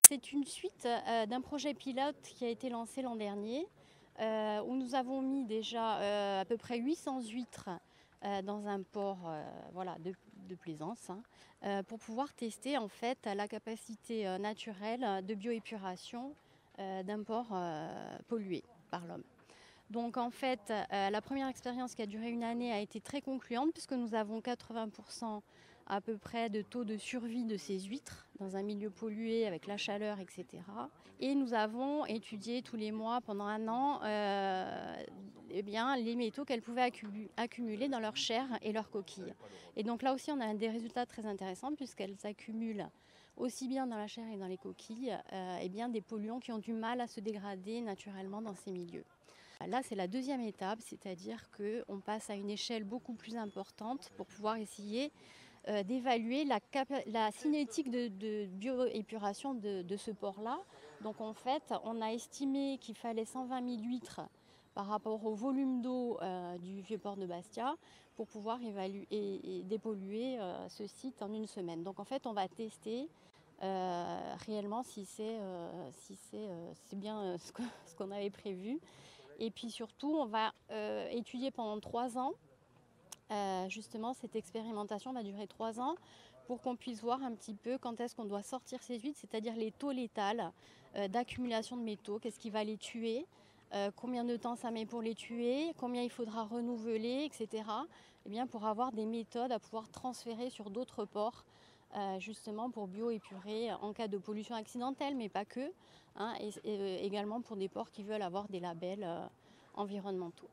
C'est une suite d'un projet pilote qui a été lancé l'an dernier, où nous avons mis déjà à peu près 800 huîtres dans un port voilà, de plaisance, hein, pour pouvoir tester en fait la capacité naturelle de bioépuration d'un port pollué par l'homme. Donc en fait, la première expérience qui a duré une année a été très concluante puisque nous avons 80% à peu près de taux de survie de ces huîtres dans un milieu pollué avec la chaleur, etc. Et nous avons étudié tous les mois pendant un an eh bien, les métaux qu'elles pouvaient accumuler dans leur chair et leurs coquilles. Et donc là aussi, on a des résultats très intéressants puisqu'elles accumulent aussi bien dans la chair et dans les coquilles eh bien, des polluants qui ont du mal à se dégrader naturellement dans ces milieux. Là, c'est la deuxième étape, c'est-à-dire qu'on passe à une échelle beaucoup plus importante pour pouvoir essayer d'évaluer la cinétique de bioépuration de ce port-là. Donc en fait, on a estimé qu'il fallait 120 000 huîtres par rapport au volume d'eau du vieux port de Bastia pour pouvoir évaluer et dépolluer ce site en une semaine. Donc en fait, on va tester réellement si c'est bien ce qu'on avait prévu. Et puis surtout, on va étudier pendant 3 ans. Justement, cette expérimentation va durer 3 ans pour qu'on puisse voir un petit peu quand est-ce qu'on doit sortir ces huîtres, c'est-à-dire les taux létals d'accumulation de métaux, qu'est-ce qui va les tuer, combien de temps ça met pour les tuer, combien il faudra renouveler, etc. Et bien, pour avoir des méthodes à pouvoir transférer sur d'autres ports, justement pour bioépurer en cas de pollution accidentelle, mais pas que, hein, et également pour des ports qui veulent avoir des labels environnementaux.